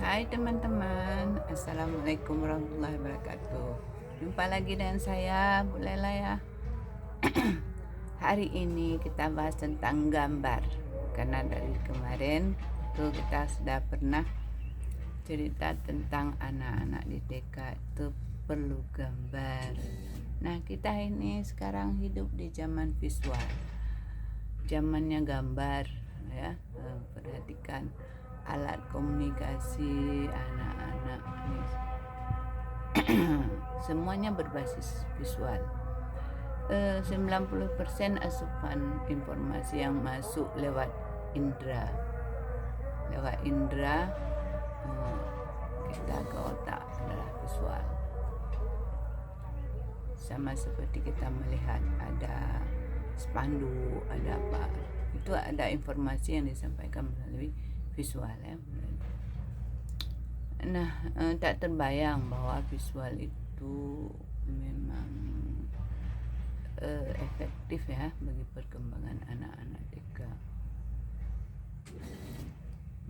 Hai teman-teman, Assalamualaikum warahmatullahi wabarakatuh. Jumpa lagi dengan saya, Bu Lela ya. Hari ini kita bahas tentang gambar. Karena dari kemarin tuh kita sudah pernah cerita tentang anak-anak di TK itu perlu gambar. Nah, kita ini sekarang hidup di zaman visual. Zamannya gambar ya. Perhatikan alat komunikasi anak-anak ini semuanya berbasis visual. 90% asupan informasi yang masuk lewat indera kita ke otak adalah visual. Sama seperti kita melihat ada spanduk, ada apa, itu ada informasi yang disampaikan melalui visual ya. Nah, tak terbayang bahwa visual itu memang efektif ya bagi perkembangan anak-anak TK.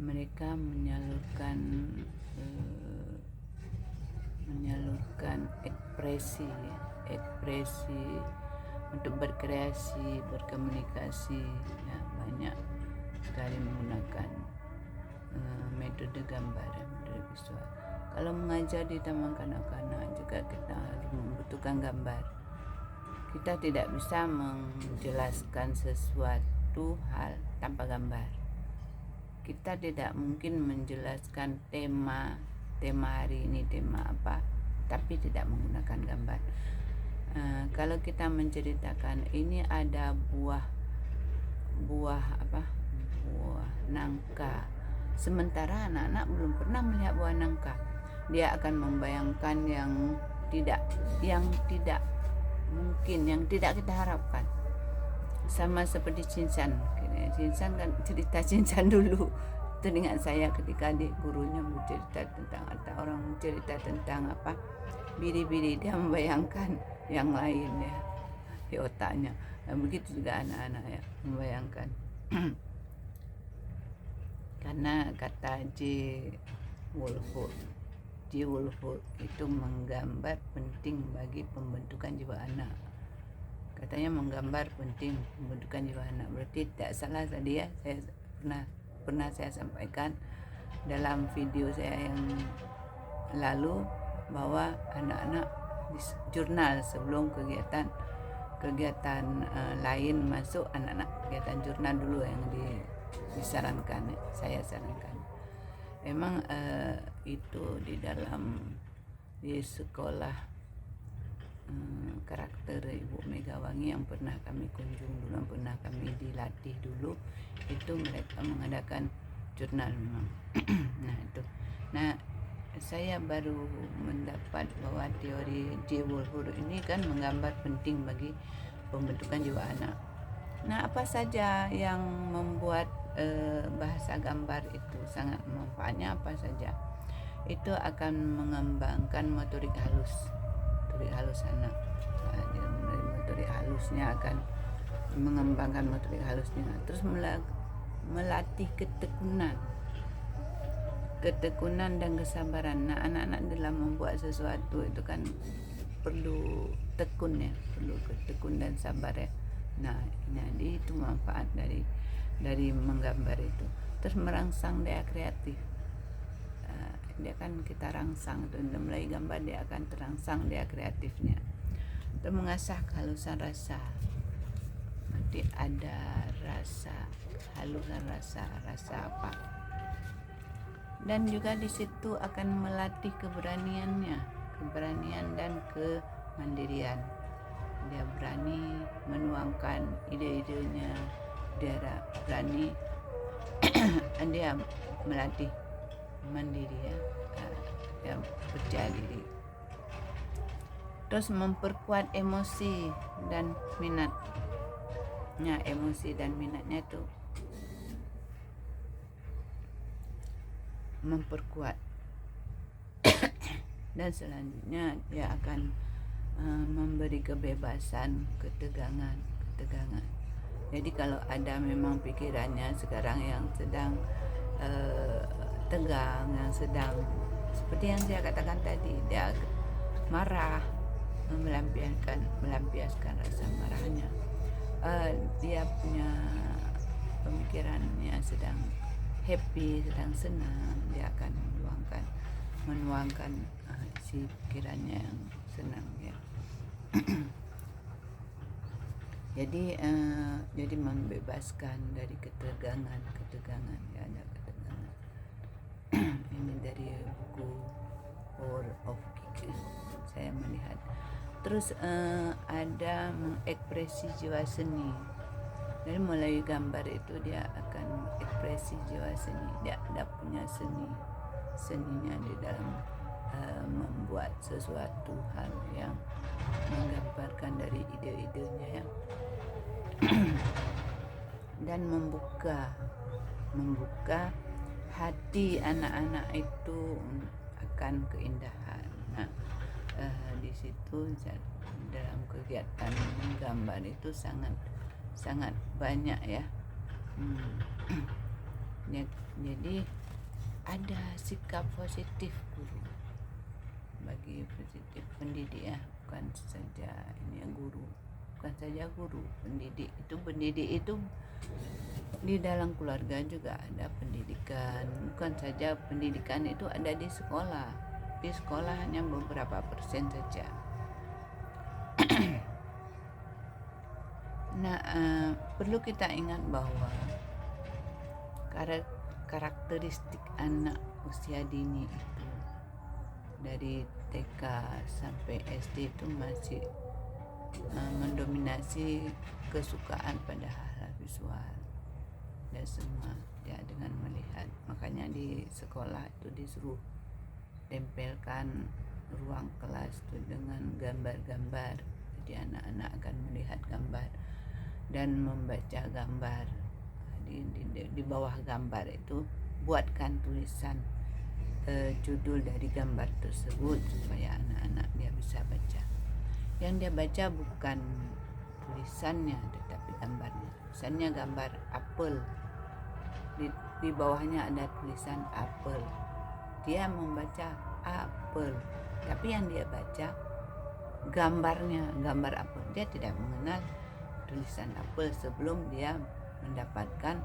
Mereka menyalurkan ekspresi untuk berkreasi, berkomunikasi ya, banyak sekali menggunakan metode gambar dan metode visual. Kalau mengajar di taman kanak-kanak juga kita harus membutuhkan gambar. Kita tidak bisa menjelaskan sesuatu hal tanpa gambar. Kita tidak mungkin menjelaskan tema hari ini, tema apa, tapi tidak menggunakan gambar. Kalau kita menceritakan ini ada buah nangka, sementara anak-anak belum pernah melihat buah nangka, dia akan membayangkan yang tidak mungkin, yang tidak kita harapkan. Sama seperti Cincan kan, cerita Cincan dulu teringat saya ketika adik gurunya bercerita tentang, atau orang bercerita tentang apa, biri-biri, dia membayangkan yang lain ya di otaknya. Begitu juga anak-anak ya membayangkan. Karena kata J. Woolford itu menggambar penting bagi pembentukan jiwa anak. Katanya menggambar penting pembentukan jiwa anak. Berarti tidak salah tadi ya, saya pernah saya sampaikan dalam video saya yang lalu bahwa anak-anak di jurnal sebelum kegiatan lain masuk, anak-anak kegiatan jurnal dulu yang disarankan, saya sarankan. Emang itu di sekolah karakter Ibu Megawangi yang pernah kami kunjung dulu, yang pernah kami dilatih dulu, itu mereka mengadakan jurnal memang. Nah, saya baru mendapat bahwa teori J. Woolford ini kan menggambar penting bagi pembentukan jiwa anak. Nah, apa saja yang membuat bahasa gambar itu sangat manfaatnya, apa saja? Itu akan mengembangkan motorik halus anak. Motorik halusnya akan mengembangkan motorik halusnya, terus melatih ketekunan dan kesabaran. Nah, anak-anak dalam membuat sesuatu itu kan perlu tekun ya, perlu tekun dan sabar ya. Nah, jadi itu manfaat dari menggambar itu. Terus merangsang dia kreatif. Dia kan kita rangsang tuh, mulai gambar dia akan terangsang dia kreatifnya. Terus mengasah kehalusan rasa. Nanti ada halusan rasa apa. Dan juga di situ akan melatih keberanian dan kemandirian. Dia berani menuangkan ide-idenya, dia berani dia melatih mandiri ya, dia percaya diri. Terus memperkuat emosi dan minatnya. Emosi dan minatnya itu memperkuat. Dan selanjutnya dia akan memberi kebebasan, ketegangan. Jadi kalau ada memang pikirannya sekarang yang sedang tegang, yang sedang seperti yang saya katakan tadi, dia marah, melampiaskan rasa marahnya. Dia punya pemikirannya sedang happy, sedang senang, dia akan menuangkan isi pikirannya yang senang ya. Jadi membebaskan dari ketegangan ya, ada ketegangan. Ini dari buku Power of Kick saya melihat. Terus ada mengekspresi jiwa seni. Jadi melalui gambar itu dia akan mengekspresi jiwa seni. Dia punya seninya di dalam membuat sesuatu hal yang menggambarkan dari ide-idenya yang dan membuka hati anak-anak itu akan keindahan. Nah, di situ dalam kegiatan menggambar itu sangat banyak ya. Jadi ada sikap positif guru bagi positif pendidik ya, bukan saja pendidik itu di dalam keluarga juga ada pendidikan, bukan saja pendidikan itu ada di sekolah hanya beberapa persen saja. Nah, perlu kita ingat bahwa karakteristik anak usia dini itu dari TK sampai SD itu masih mendominasi kesukaan pada hal visual dan semua ya dengan melihat. Makanya di sekolah itu disuruh tempelkan ruang kelas itu dengan gambar-gambar. Jadi anak-anak akan melihat gambar dan membaca gambar. Di bawah gambar itu buatkan tulisan judul dari gambar tersebut supaya anak-anak dia bisa baca. Yang dia baca bukan tulisannya tetapi gambarnya. Misalnya gambar apel, di bawahnya ada tulisan apel. Dia membaca apel, tapi yang dia baca gambarnya, gambar apel. Dia tidak mengenal tulisan apel sebelum dia mendapatkan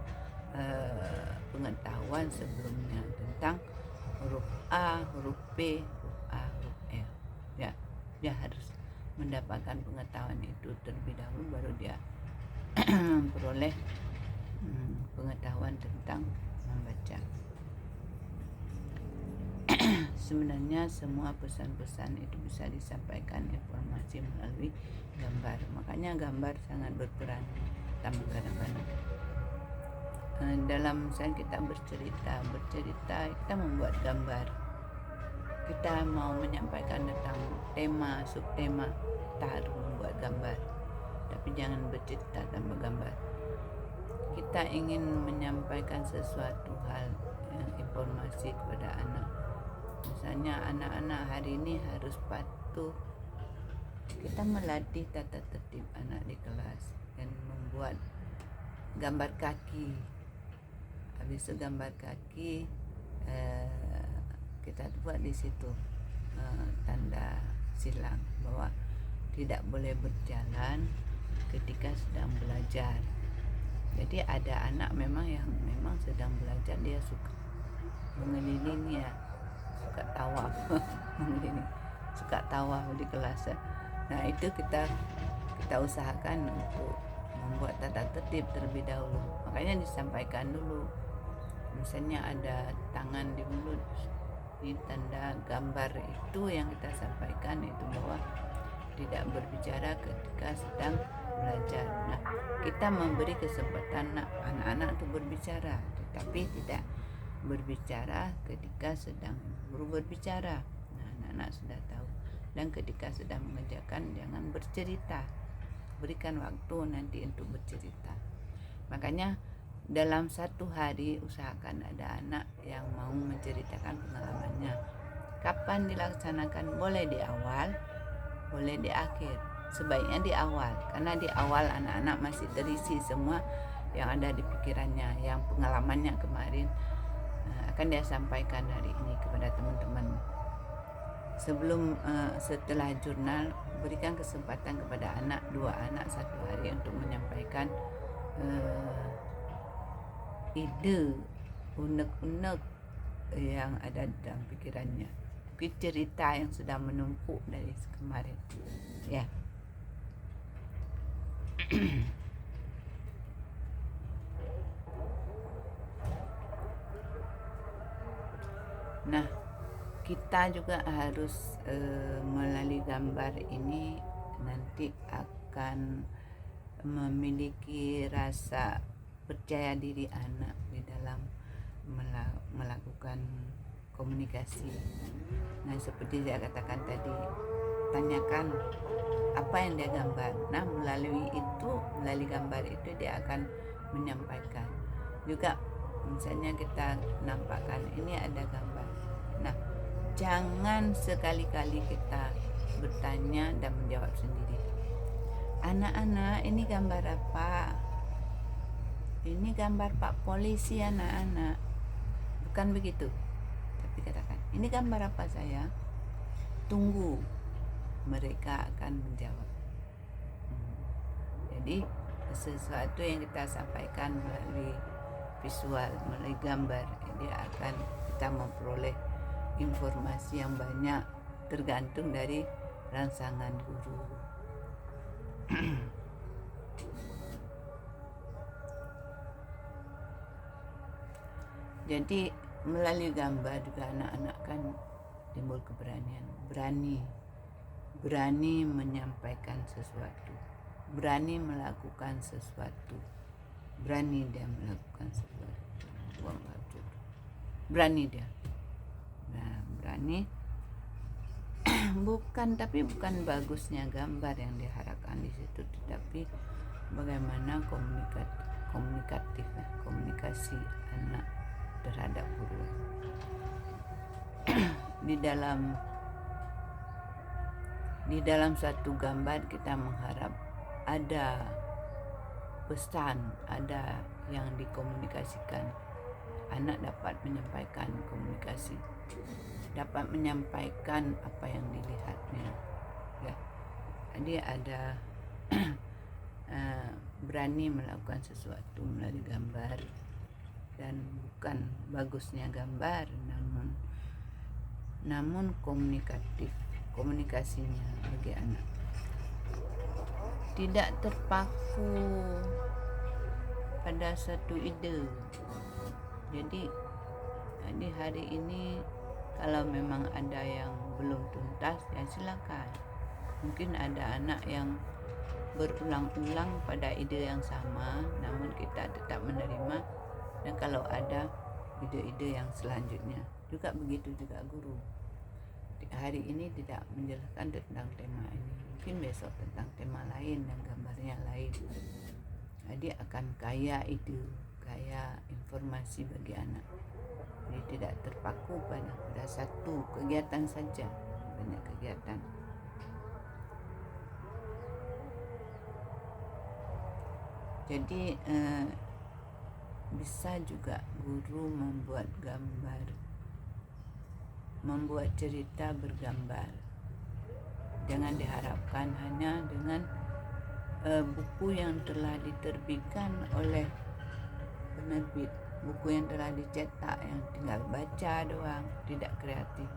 pengetahuan sebelumnya tentang huruf A, huruf B, huruf A, huruf L. Ya, dia harus mendapatkan pengetahuan itu terlebih dahulu, baru dia memperoleh pengetahuan tentang membaca. Sebenarnya semua pesan-pesan itu bisa disampaikan informasi melalui gambar. Makanya gambar sangat berperan kadang-kadang. Dalam misalnya kita bercerita, kita membuat gambar. Kita mau menyampaikan tentang tema, subtema, kita harus membuat gambar. Tapi jangan bercerita tanpa gambar. Kita ingin menyampaikan sesuatu hal, informasi kepada anak. Misalnya anak-anak hari ini harus patuh. Kita melatih tata tertib anak di kelas dan membuat gambar kaki. Habis itu gambar kaki kita buat di situ tanda silang bahwa tidak boleh berjalan ketika sedang belajar. Jadi ada anak memang sedang belajar, dia suka mengelilingi ya, suka tawaf suka tawaf di kelas ya. Nah itu kita usahakan untuk membuat tata tertib terlebih dahulu. Makanya disampaikan dulu, misalnya ada tangan di mulut, ini tanda gambar itu yang kita sampaikan, itu bahwa tidak berbicara ketika sedang belajar. Nah, kita memberi kesempatan anak-anak untuk berbicara, tetapi tidak berbicara ketika sedang berbicara. Nah, anak-anak sudah tahu. Dan ketika sedang mengerjakan, jangan bercerita. Berikan waktu nanti untuk bercerita. Makanya dalam satu hari usahakan ada anak yang mau menceritakan pengalamannya. Kapan dilaksanakan? Boleh di awal, boleh di akhir. Sebaiknya di awal, karena di awal anak-anak masih terisi semua yang ada di pikirannya, yang pengalamannya kemarin akan dia sampaikan hari ini kepada teman-teman. Setelah jurnal, berikan kesempatan kepada dua anak 1 hari untuk menyampaikan ide unek-unek yang ada dalam pikirannya, mungkin cerita yang sudah menumpuk dari kemarin, ya. Nah, kita juga harus melalui gambar ini nanti akan memiliki rasa percaya diri anak di dalam melakukan komunikasi. Nah, seperti saya katakan tadi, tanyakan apa yang dia gambar. Nah, melalui gambar itu dia akan menyampaikan. Juga misalnya kita nampakkan ini ada gambar. Nah, jangan sekali-kali kita bertanya dan menjawab sendiri. Anak-anak, ini gambar apa? Ini gambar Pak Polisi, anak-anak. Bukan begitu. Tapi katakan, ini gambar apa saya? Tunggu. Mereka akan menjawab. Jadi, sesuatu yang kita sampaikan melalui visual, melalui gambar, kita memperoleh informasi yang banyak tergantung dari rangsangan guru. Jadi melalui gambar juga anak-anak kan timbul keberanian, berani menyampaikan sesuatu, berani melakukan sesuatu, berani dia melakukan sesuatu, berani dia. Nah, berani bukan bagusnya gambar yang diharapkan di situ, tetapi bagaimana komunikasi anak terhadap guru. Di dalam satu gambar kita mengharap ada pesan, ada yang dikomunikasikan. Anak dapat menyampaikan komunikasi, dapat menyampaikan apa yang dilihatnya, ya. Jadi ada berani melakukan sesuatu melalui gambar, dan bukan bagusnya gambar, namun komunikasinya bagi anak tidak terpaku pada satu ide. Jadi hari ini kalau memang ada yang belum tuntas, ya silakan. Mungkin ada anak yang berulang-ulang pada ide yang sama, namun kita tetap menerima. Dan kalau ada ide-ide yang selanjutnya, juga begitu juga guru. Hari ini tidak menjelaskan tentang tema ini, mungkin besok tentang tema lain dan gambarnya lain. Jadi akan kaya ide, kaya informasi bagi anak. Jadi tidak terpaku pada satu kegiatan saja, banyak kegiatan. Jadi bisa juga guru membuat gambar, membuat cerita bergambar. Jangan diharapkan hanya dengan buku yang telah diterbitkan oleh penerbit, buku yang telah dicetak yang tinggal baca doang, tidak kreatif.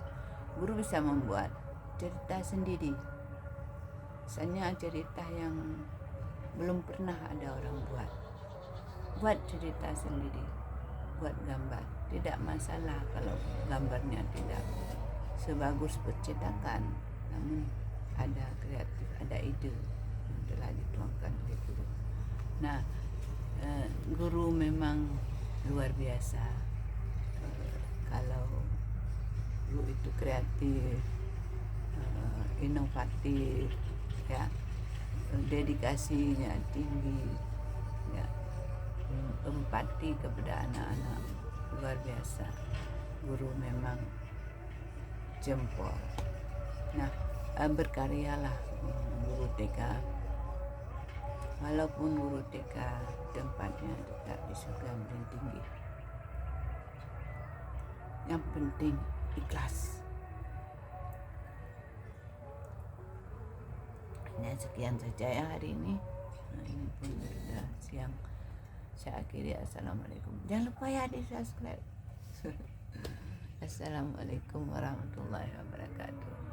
Guru bisa membuat cerita sendiri, misalnya cerita yang belum pernah ada orang buat cerita sendiri, buat gambar. Tidak masalah kalau gambarnya tidak sebagus percetakan, namun ada kreatif, ada ide yang telah dituangkan oleh guru. Nah, guru memang luar biasa. Kalau guru itu kreatif, inovatif, ya, dedikasinya tinggi, ya, empati kepada anak-anak luar biasa. Guru memang jempol. Nah, berkaryalah guru TK. Walaupun guru TK tempatnya tetap di surga yang tinggi. Yang penting ikhlas. Nah, sekian saja ya hari ini. Nah, ini pun sudah siang. Saya akhiri. Assalamualaikum. Jangan lupa ya di subscribe. Assalamualaikum warahmatullahi wabarakatuh.